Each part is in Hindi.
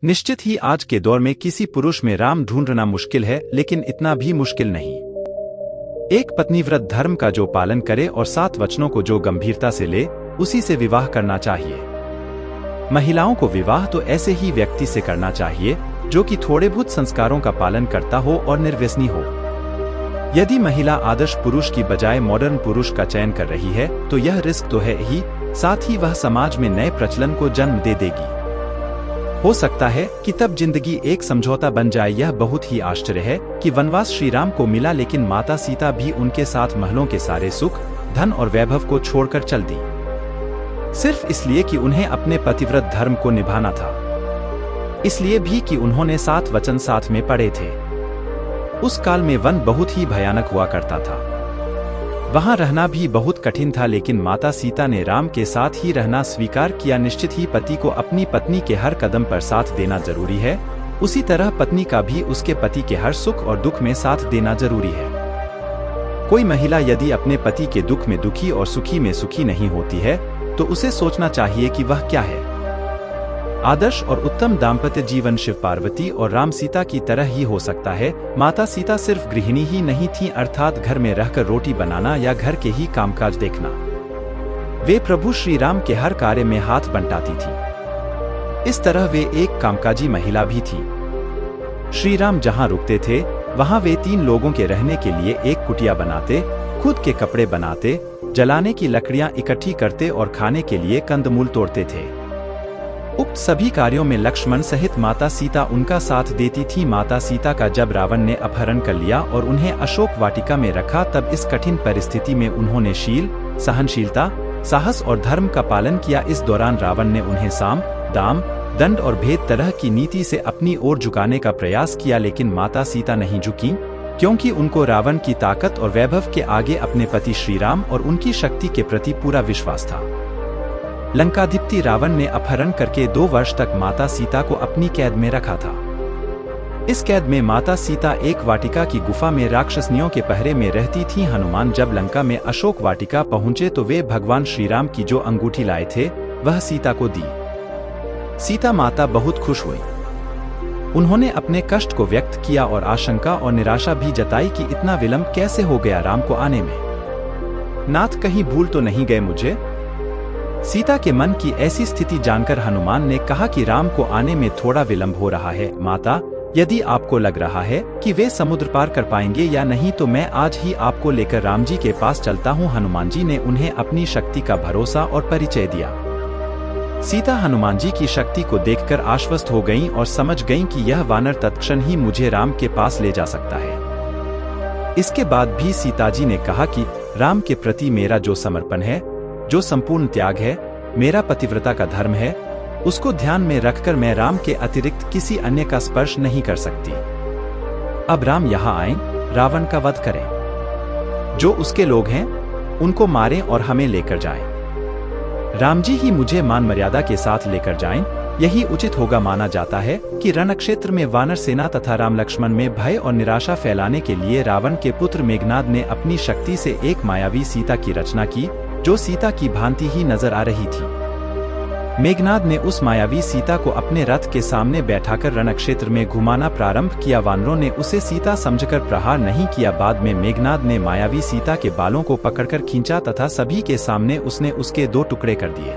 निश्चित ही आज के दौर में किसी पुरुष में राम ढूंढना मुश्किल है, लेकिन इतना भी मुश्किल नहीं। एक पत्नीव्रत धर्म का जो पालन करे और 7 वचनों को जो गंभीरता से ले, उसी से विवाह करना चाहिए। महिलाओं को विवाह तो ऐसे ही व्यक्ति से करना चाहिए जो कि थोड़े बहुत संस्कारों का पालन करता हो और निर्व्यसनी हो। यदि महिला आदर्श पुरुष की बजाय मॉडर्न पुरुष का चयन कर रही है तो यह रिस्क तो है ही, साथ ही वह समाज में नए प्रचलन को जन्म दे देगी। हो सकता है कि तब जिंदगी एक समझौता बन जाए। यह बहुत ही आश्चर्य है कि वनवास श्री राम को मिला, लेकिन माता सीता भी उनके साथ महलों के सारे सुख, धन और वैभव को छोड़कर चल दी, सिर्फ इसलिए कि उन्हें अपने पतिव्रत धर्म को निभाना था। इसलिए भी कि उन्होंने 7 वचन साथ में पढ़े थे। उस काल में वन बहुत ही भयानक हुआ करता था, वहां रहना भी बहुत कठिन था, लेकिन माता सीता ने राम के साथ ही रहना स्वीकार किया। निश्चित ही पति को अपनी पत्नी के हर कदम पर साथ देना जरूरी है, उसी तरह पत्नी का भी उसके पति के हर सुख और दुख में साथ देना जरूरी है। कोई महिला यदि अपने पति के दुख में दुखी और सुखी में सुखी नहीं होती है तो उसे सोचना चाहिए कि वह क्या है। आदर्श और उत्तम दाम्पत्य जीवन शिव पार्वती और राम सीता की तरह ही हो सकता है। माता सीता सिर्फ गृहिणी ही नहीं थीं, अर्थात घर में रहकर रोटी बनाना या घर के ही कामकाज देखना। वे प्रभु श्री राम के हर कार्य में हाथ बंटाती थी। इस तरह वे एक कामकाजी महिला भी थी। श्री राम जहाँ रुकते थे वहाँ वे 3 लोगों के रहने के लिए एक कुटिया बनाते, खुद के कपड़े बनाते, जलाने की लकड़ियां इकट्ठी करते और खाने के लिए कंदमूल तोड़ते थे। उक्त सभी कार्यों में लक्ष्मण सहित माता सीता उनका साथ देती थी। माता सीता का जब रावण ने अपहरण कर लिया और उन्हें अशोक वाटिका में रखा, तब इस कठिन परिस्थिति में उन्होंने शील, सहनशीलता, साहस और धर्म का पालन किया। इस दौरान रावण ने उन्हें साम, दाम, दंड और भेद तरह की नीति से अपनी ओर झुकाने का प्रयास किया, लेकिन माता सीता नहीं झुकी, क्योंकि उनको रावण की ताकत और वैभव के आगे अपने पति श्री राम और उनकी शक्ति के प्रति पूरा विश्वास था। लंकाधिपति रावण ने अपहरण करके 2 वर्ष तक माता सीता को अपनी कैद में रखा था। इस कैद में माता सीता एक वाटिका की गुफा में राक्षसनियों के पहरे में रहती थीं। हनुमान जब लंका में अशोक वाटिका पहुंचे तो वे भगवान श्री राम की जो अंगूठी लाए थे वह सीता को दी। सीता माता बहुत खुश हुई। उन्होंने अपने कष्ट को व्यक्त किया और आशंका और निराशा भी जताई कि इतना विलंब कैसे हो गया राम को आने में। नाथ कहीं भूल तो नहीं गए मुझे? सीता के मन की ऐसी स्थिति जानकर हनुमान ने कहा कि राम को आने में थोड़ा विलंब हो रहा है। माता, यदि आपको लग रहा है कि वे समुद्र पार कर पाएंगे या नहीं तो मैं आज ही आपको लेकर राम जी के पास चलता हूँ। हनुमान जी ने उन्हें अपनी शक्ति का भरोसा और परिचय दिया। सीता हनुमान जी की शक्ति को देखकर आश्वस्त हो गईं और समझ गईं कि यह वानर तत्क्षण ही मुझे राम के पास ले जा सकता है। इसके बाद भी सीता जी ने कहा कि राम के प्रति मेरा जो समर्पण है, जो संपूर्ण त्याग है, मेरा पतिव्रता का धर्म है, उसको ध्यान में रखकर मैं राम के अतिरिक्त किसी अन्य का स्पर्श नहीं कर सकती। अब राम यहाँ आएं, रावण का वध करें, जो उसके लोग हैं उनको मारें और हमें लेकर जाएं। राम जी ही मुझे मान मर्यादा के साथ लेकर जाएं, यही उचित होगा। माना जाता है कि रणक्षेत्र में वानर सेना तथा राम लक्ष्मण में भय और निराशा फैलाने के लिए रावण के पुत्र मेघनाद ने अपनी शक्ति से एक मायावी सीता की रचना की, जो सीता की भांति ही नजर आ रही थी। मेघनाद ने उस मायावी सीता को अपने रथ के सामने बैठाकर रणक्षेत्र में घुमाना प्रारंभ किया। वानरों ने उसे सीता समझकर प्रहार नहीं किया। बाद में मेघनाद ने मायावी सीता के बालों को पकड़कर खींचा तथा सभी के सामने उसने उसके 2 टुकड़े कर दिए।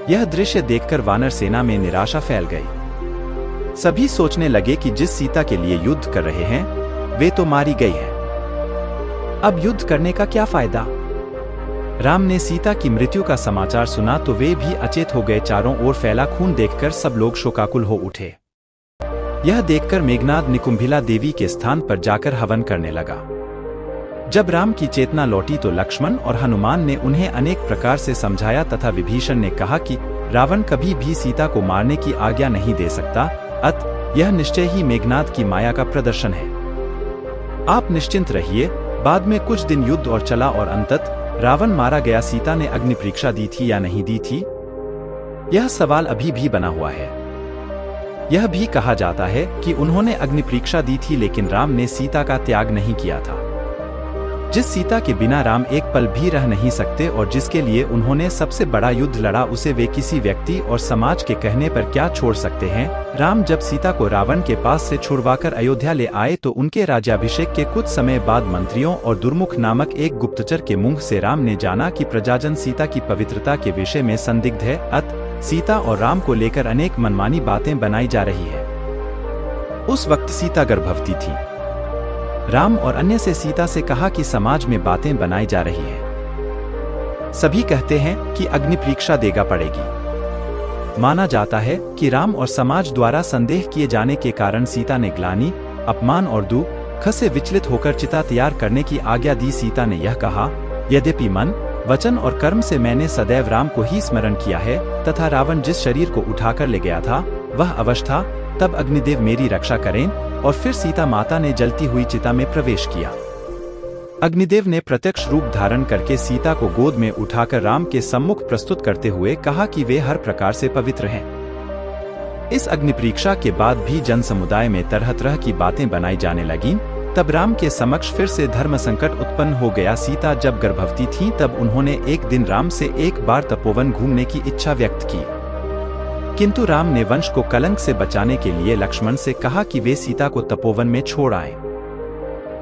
यह दृश्य देखकर वानर सेना में निराशा फैल गई। सभी सोचने लगे कि जिस सीता के लिए युद्ध कर रहे हैं वे तो मारी गई है, अब युद्ध करने का क्या फायदा। राम ने सीता की मृत्यु का समाचार सुना तो वे भी अचेत हो गए। चारों ओर फैला खून देखकर सब लोग शोकाकुल हो उठे। यह देखकर मेघनाद निकुंभिला देवी के स्थान पर जाकर हवन करने लगा। जब राम की चेतना लौटी तो लक्ष्मण और हनुमान ने उन्हें अनेक प्रकार से समझाया तथा विभीषण ने कहा कि रावण कभी भी सीता को मारने की आज्ञा नहीं दे सकता, अतः यह निश्चय ही मेघनाद की माया का प्रदर्शन है। आप निश्चिंत रहिए। बाद में कुछ दिन युद्ध और चला और अंततः रावण मारा गया। सीता ने अग्नि परीक्षा दी थी या नहीं दी थी, यह सवाल अभी भी बना हुआ है। यह भी कहा जाता है कि उन्होंने अग्नि परीक्षा दी थी, लेकिन राम ने सीता का त्याग नहीं किया था। जिस सीता के बिना राम एक पल भी रह नहीं सकते और जिसके लिए उन्होंने सबसे बड़ा युद्ध लड़ा, उसे वे किसी व्यक्ति और समाज के कहने पर क्या छोड़ सकते हैं। राम जब सीता को रावण के पास से छुड़वाकर अयोध्या ले आए तो उनके राज्याभिषेक के कुछ समय बाद मंत्रियों और दुर्मुख नामक एक गुप्तचर के मुंह से राम ने जाना कि प्रजाजन सीता की पवित्रता के विषय में संदिग्ध है, अतः सीता और राम को लेकर अनेक मनमानी बातें बनाई जा रही है। उस वक्त सीता गर्भवती थी। राम और अन्य से सीता से कहा कि समाज में बातें बनाई जा रही है। सभी कहते हैं कि अग्नि परीक्षा देगा पड़ेगी। माना जाता है कि राम और समाज द्वारा संदेह किए जाने के कारण सीता ने ग्लानि, अपमान और दुख से विचलित होकर चिता तैयार करने की आज्ञा दी। सीता ने यह कहा, यद्यपि मन, वचन और कर्म से मैंने सदैव राम को ही स्मरण किया है तथा रावण जिस शरीर को उठाकर ले गया था वह अवश्य था, तब अग्निदेव मेरी रक्षा करें। और फिर सीता माता ने जलती हुई चिता में प्रवेश किया। अग्निदेव ने प्रत्यक्ष रूप धारण करके सीता को गोद में उठाकर राम के सम्मुख प्रस्तुत करते हुए कहा कि वे हर प्रकार से पवित्र हैं। इस अग्नि परीक्षा के बाद भी जन समुदाय में तरह तरह की बातें बनाई जाने लगीं। तब राम के समक्ष फिर से धर्म संकट उत्पन्न हो गया। सीता जब गर्भवती थी तब उन्होंने एक दिन राम से एक बार तपोवन घूमने की इच्छा व्यक्त की, किंतु राम ने वंश को कलंक से बचाने के लिए लक्ष्मण से कहा कि वे सीता को तपोवन में छोड़ आए।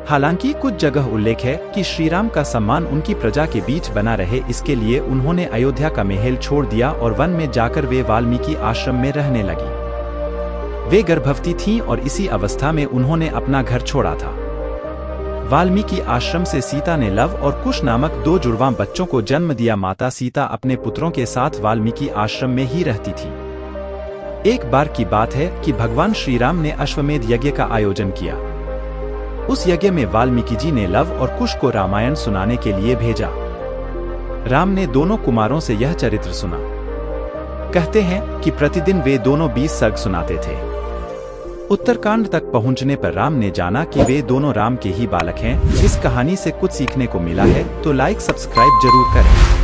हालांकि कुछ जगह उल्लेख है कि श्री राम का सम्मान उनकी प्रजा के बीच बना रहे, इसके लिए उन्होंने अयोध्या का महल छोड़ दिया और वन में जाकर वे वाल्मीकि आश्रम में रहने लगी। वे गर्भवती थीं और इसी अवस्था में उन्होंने अपना घर छोड़ा था। वाल्मीकि आश्रम से सीता ने लव और कुश नामक 2 जुड़वां बच्चों को जन्म दिया। माता सीता अपने पुत्रों के साथ वाल्मीकि आश्रम में ही रहती थी। एक बार की बात है कि भगवान श्री राम ने अश्वमेध यज्ञ का आयोजन किया। उस यज्ञ में वाल्मीकि जी ने लव और कुश को रामायण सुनाने के लिए भेजा। राम ने दोनों कुमारों से यह चरित्र सुना। कहते हैं कि प्रतिदिन वे दोनों 20 सर्ग सुनाते थे। उत्तरकांड तक पहुंचने पर राम ने जाना कि वे दोनों राम के ही बालक हैं। इस कहानी से कुछ सीखने को मिला है तो लाइक सब्सक्राइब जरूर करें।